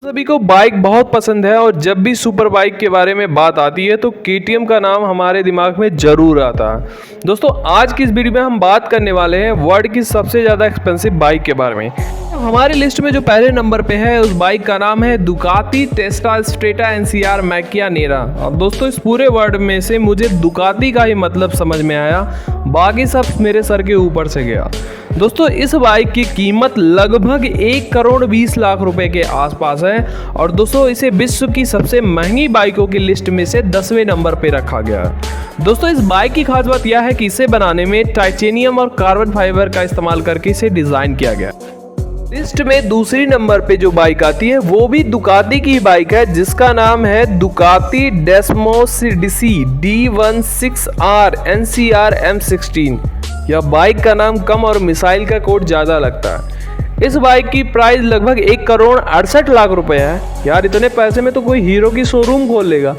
सभी को बाइक बहुत पसंद है और जब भी सुपर बाइक के बारे में बात आती है तो केटीएम का नाम हमारे दिमाग में जरूर आता है। दोस्तों आज की इस वीडियो में हम बात करने वाले हैं वर्ल्ड की सबसे ज़्यादा एक्सपेंसिव बाइक के बारे में। हमारी लिस्ट में जो पहले नंबर पे है उस बाइक का नाम है दुकाती टेस्ला स्ट्रेटा एनसीआर मैकिया नेरा। और दोस्तों इस पूरे वर्ड में से मुझे दुकाती का ही मतलब समझ में आया, बाकी सब मेरे सर के ऊपर से गया। दोस्तों इस बाइक की कीमत लगभग 1 करोड़ 20 लाख रुपए के आसपास है और दोस्तों इसे विश्व की सबसे महंगी बाइकों की लिस्ट में से 10वें नंबर पे रखा गया है। दोस्तों इस बाइक की खास बात यह है कि इसे बनाने में टाइटेनियम और कार्बन फाइबर का इस्तेमाल करके इसे डिजाइन किया गया। लिस्ट में दूसरी नंबर पे जो बाइक आती है वो भी दुकाती की बाइक है जिसका नाम है दुकाती Desmos DC D16R NCR M16। यह बाइक का नाम कम और मिसाइल का कोड ज़्यादा लगता है। इस बाइक की प्राइस लगभग 1 करोड़ 68 लाख रुपए है। यार इतने पैसे में तो कोई हीरो की शोरूम खोल लेगा।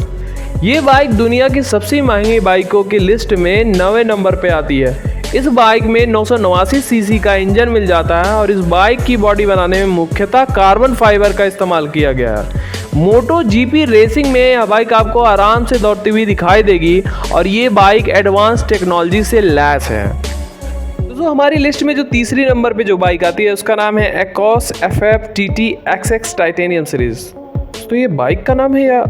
ये बाइक दुनिया की सबसे महंगी बाइकों की लिस्ट में 9वें नंबर पे आती है। इस बाइक में 989 सीसी का इंजन मिल जाता है और इस बाइक की बॉडी बनाने में मुख्यतः कार्बन फाइबर का इस्तेमाल किया गया है। मोटो जीपी रेसिंग में यह बाइक आपको आराम से दौड़ती हुई दिखाई देगी और ये बाइक एडवांस टेक्नोलॉजी से लैस है। दोस्तों हमारी लिस्ट में जो तीसरी नंबर पे जो बाइक आती है उसका नाम है एकोस FF TT XX titanium series. तो ये बाइक का नाम है या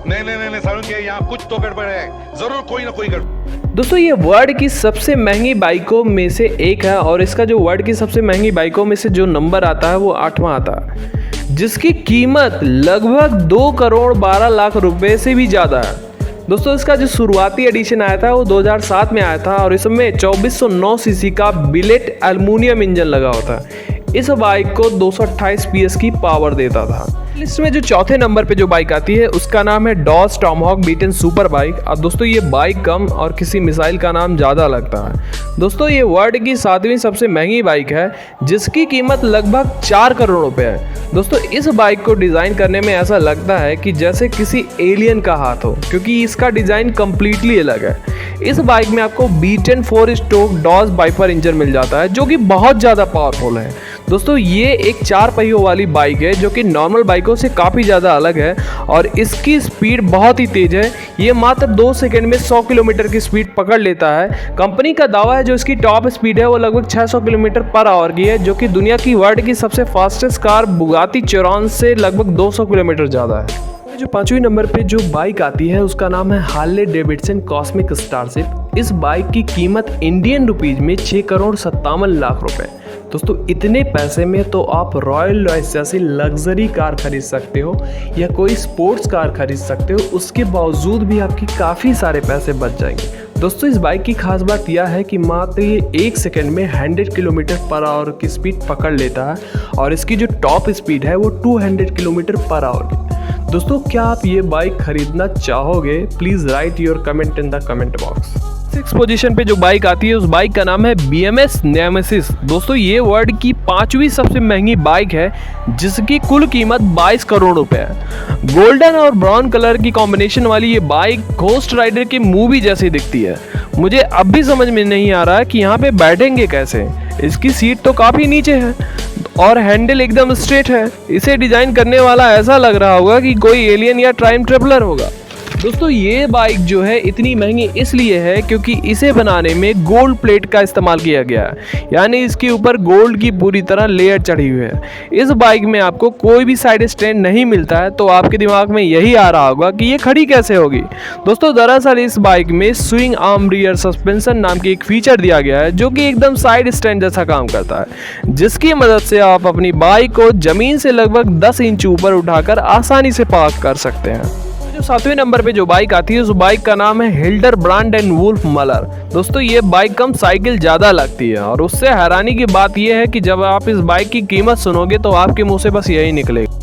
नहीं सारुण के यहाँ कुछ तो गड़बड़ है, जरूर कोई ना कोई गड़बड़। दोस्तों ये वर्ल्ड की सबसे महंगी बाइकों में से एक है और इसका जो वर्ल्ड की सबसे महंगी बाइकों में से जो नंबर आता है वो 8वां आता है, जिसकी कीमत लगभग 2 करोड़ 12 लाख रुपए से भी ज़्यादा है। दोस्तों इसका जो शुरुआती एडिशन आया था वो 2007 में आया था और इसमें 2409 सीसी का बिलेट एल्युमिनियम इंजन लगा होता है। इस बाइक को 228 PS की पावर देता था। लिस्ट में जो चौथे नंबर पे जो बाइक आती है उसका नाम है Dodge Tomahawk V ten super bike. अब दोस्तों ये बाइक कम और किसी मिसाइल का नाम ज़्यादा लगता है। दोस्तों ये वर्ल्ड की 7वीं सबसे महंगी बाइक है जिसकी कीमत लगभग 4 करोड़ रुपए है। दोस्तों इस बाइक को डिज़ाइन करने में ऐसा लगता है कि जैसे किसी एलियन का हाथ हो, क्योंकि इसका डिज़ाइन कम्प्लीटली अलग है। इस बाइक में आपको बीटन 4 स्ट्रोक डॉज वाइपर इंजन मिल जाता है जो कि बहुत ज़्यादा पावरफुल है। दोस्तों ये एक 4 पहियों वाली बाइक है जो कि नॉर्मल बाइकों से काफ़ी ज़्यादा अलग है और इसकी स्पीड बहुत ही तेज़ है। ये मात्र 2 सेकंड में 100 किलोमीटर की स्पीड पकड़ लेता है। कंपनी का दावा है जो इसकी टॉप स्पीड है वो लगभग 600 किलोमीटर पर आवर की है, जो कि दुनिया की वर्ल्ड की सबसे फास्टेस्ट कार बुगाटी चिरॉन से लगभग 200 किलोमीटर ज़्यादा है। जो 5वें नंबर पे जो बाइक आती है उसका नाम है हार्ले डेविडसन कॉस्मिक स्टारशिप। इस बाइक की कीमत इंडियन रुपीज में 6 करोड़ 57 लाख रुपए। दोस्तों इतने पैसे में तो आप रॉयल रॉयस जैसी लग्जरी कार खरीद सकते हो या कोई स्पोर्ट्स कार खरीद सकते हो, उसके बावजूद भी आपकी काफ़ी सारे पैसे बच जाएंगे। दोस्तों इस बाइक की खास बात यह है कि मात्र ये 1 सेकंड में 100 किलोमीटर पर आवर की स्पीड पकड़ लेता है और इसकी जो टॉप स्पीड है वो 200 किलोमीटर पर आवर की। दोस्तों क्या आप ये बाइक खरीदना चाहोगे? Please write your comment in the comment box. 6 position पे जो बाइक आती है उस बाइक का नाम है BMS नेमेसिस। दोस्तों ये वर्ल्ड की 5वीं सबसे महंगी बाइक है जिसकी कुल कीमत 22 करोड़ रुपए है। गोल्डन और ब्राउन कलर की कॉम्बिनेशन वाली ये बाइक घोस्ट राइडर की मूवी जैसी दिखती है। मुझे अब भी समझ में नहीं आ रहा कि यहाँ पे बैठेंगे कैसे। इसकी सीट तो काफ़ी नीचे है और हैंडल एकदम स्ट्रेट है। इसे डिजाइन करने वाला ऐसा लग रहा होगा कि कोई एलियन या टाइम ट्रेवलर होगा। दोस्तों ये बाइक जो है इतनी महंगी इसलिए है क्योंकि इसे बनाने में गोल्ड प्लेट का इस्तेमाल किया गया है, यानी इसके ऊपर गोल्ड की पूरी तरह लेयर चढ़ी हुई है। इस बाइक में आपको कोई भी साइड स्टैंड नहीं मिलता है, तो आपके दिमाग में यही आ रहा होगा कि ये खड़ी कैसे होगी। दोस्तों दरअसल इस बाइक में स्विंग आर्म रियर सस्पेंशन नाम की एक फीचर दिया गया है जो कि एकदम साइड स्टैंड जैसा काम करता है, जिसकी मदद से आप अपनी बाइक को जमीन से लगभग 10 इंच ऊपर उठाकर आसानी से पार्क कर सकते हैं। 7वें नंबर पे जो बाइक आती है उस बाइक का नाम है हिल्डर ब्रांड एंड वुल्फ मलर। दोस्तों ये बाइक कम साइकिल ज़्यादा लगती है और उससे हैरानी की बात यह है कि जब आप इस बाइक की कीमत सुनोगे तो आपके मुंह से बस यही निकलेगा।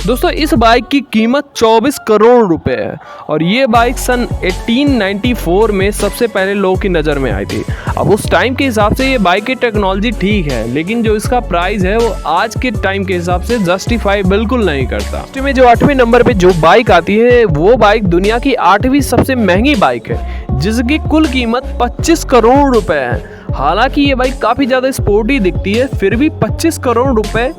दोस्तों इस बाइक की कीमत 24 करोड़ रुपए है और ये बाइक सन 1894 में सबसे पहले लोगों की नज़र में आई थी। अब उस टाइम के हिसाब से ये बाइक की टेक्नोलॉजी ठीक है, लेकिन जो इसका प्राइस है वो आज के टाइम के हिसाब से जस्टिफाई बिल्कुल नहीं करता। में जो 8वें नंबर पे जो बाइक आती है वो बाइक दुनिया की 8वीं सबसे महंगी बाइक है, जिसकी कुल कीमत 25 करोड़ रुपए है। हालांकि ये बाइक काफ़ी ज़्यादा स्पोर्टी दिखती है, फिर भी 25 करोड़ रुपए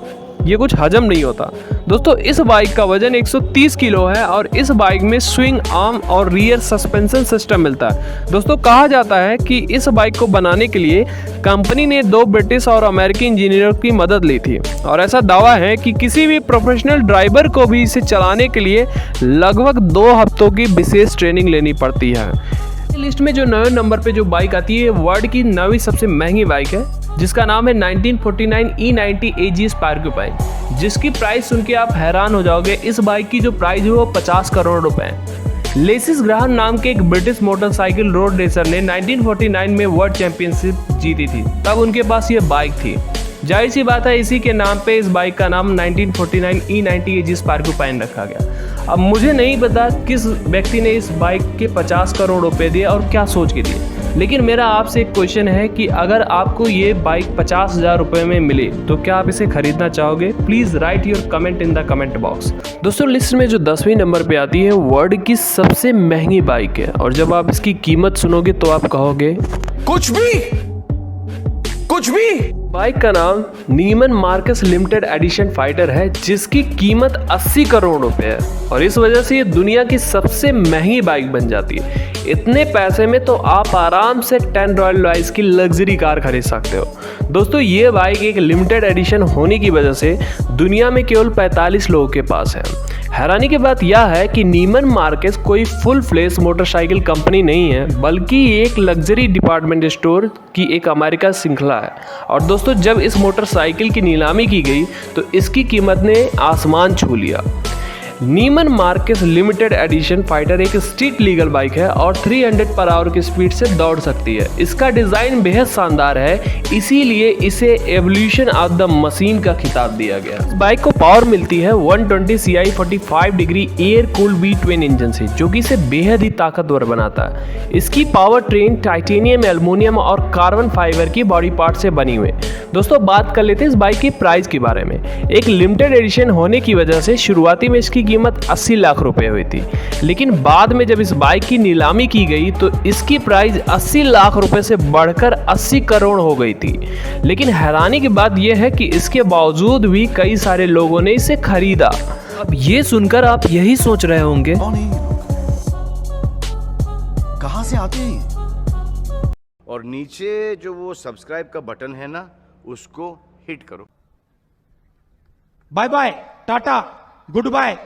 ये कुछ हजम नहीं होता। दोस्तों इस बाइक का वजन 130 किलो है और इस बाइक में स्विंग आर्म और रियर सस्पेंशन सिस्टम मिलता है। दोस्तों कहा जाता है कि इस बाइक को बनाने के लिए कंपनी ने 2 ब्रिटिश और अमेरिकी इंजीनियरों की मदद ली थी और ऐसा दावा है कि किसी भी प्रोफेशनल ड्राइवर को भी इसे चलाने के लिए लगभग 2 हफ्तों की विशेष ट्रेनिंग लेनी पड़ती है। लिस्ट में जो 9वें नंबर पे जो बाइक आती है वर्ल्ड की 9वीं सबसे महंगी बाइक है, जिसका नाम है 1949 E90 AGS Porcupine, जिसकी प्राइस सुन के आप हैरान हो जाओगे। इस बाइक की जो प्राइस है वो 50 करोड़ रुपए है। लेसिस ग्राहम नाम के एक ब्रिटिश मोटरसाइकिल रोड रेसर ने 1949 में वर्ल्ड चैंपियनशिप जीती थी, तब उनके पास ये बाइक थी। जाहिर सी बात है इसी के नाम पे इस बाइक का नाम 1949 E90 AGS Porcupine रखा गया। अब मुझे नहीं पता किस व्यक्ति ने इस बाइक के 50 करोड़ रुपए दिए और क्या सोच के दिए, लेकिन मेरा आपसे एक क्वेश्चन है कि अगर आपको ये बाइक 50,000 रुपए में मिले तो क्या आप इसे खरीदना चाहोगे? Please write your comment in the comment box. दोस्तों लिस्ट में जो 10वें नंबर पे आती है वर्ल्ड की सबसे महंगी बाइक है और जब आप इसकी कीमत सुनोगे तो आप कहोगे कुछ भी। बाइक का नाम नीमन मार्कस लिमिटेड एडिशन फाइटर है, जिसकी कीमत 80 करोड़ रुपए है और इस वजह से ये दुनिया की सबसे महंगी बाइक बन जाती है। इतने पैसे में तो आप आराम से 10 रॉयल रॉयल्स की लग्जरी कार खरीद सकते हो। दोस्तों ये बाइक एक लिमिटेड एडिशन होने की वजह से दुनिया में केवल 45 लोगों के पास है। हैरानी की बात यह है कि नीमन मार्केस कोई फुल फ्लेश मोटरसाइकिल कंपनी नहीं है, बल्कि एक लग्जरी डिपार्टमेंट स्टोर की एक अमेरिका श्रृंखला है। और दोस्तों जब इस मोटरसाइकिल की नीलामी की गई तो इसकी कीमत ने आसमान छू लिया। नीमन मार्केस लिमिटेड एडिशन फाइटर एक स्ट्रीट लीगल बाइक है और 300 पर आवर की स्पीड से दौड़ सकती है। इसका डिज़ाइन बेहद शानदार है, इसीलिए इसे एवोल्यूशन ऑफ द मशीन का खिताब दिया गया। इस बाइक को पावर मिलती है 120 CI 45 degree air cooled V twin engine से, जो कि इसे बेहद ही ताकतवर बनाता है। इसकी पावर ट्रेन टाइटेनियम, एल्युमिनियम और कार्बन फाइबर की बॉडी पार्ट से बनी हुई। दोस्तों बात कर लेते हैं इस बाइक की प्राइस के बारे में। एक लिमिटेड एडिशन होने की वजह से शुरुआती में इसकी कीमत 80 लाख रुपए हुई थी, लेकिन बाद में जब इस बाइक की नीलामी की गई तो इसकी प्राइस 80 लाख रुपए से बढ़कर 80 करोड़ हो गई थी। लेकिन हैरानी की बात यह है कि इसके बावजूद भी कई सारे लोगों ने इसे खरीदा। अब ये सुनकर आप यही सोच रहे होंगे कहां से आते हैं? और नीचे जो वो सब्सक्राइब का बटन है ना, उसको हिट करो। Bye bye, tata, good bye.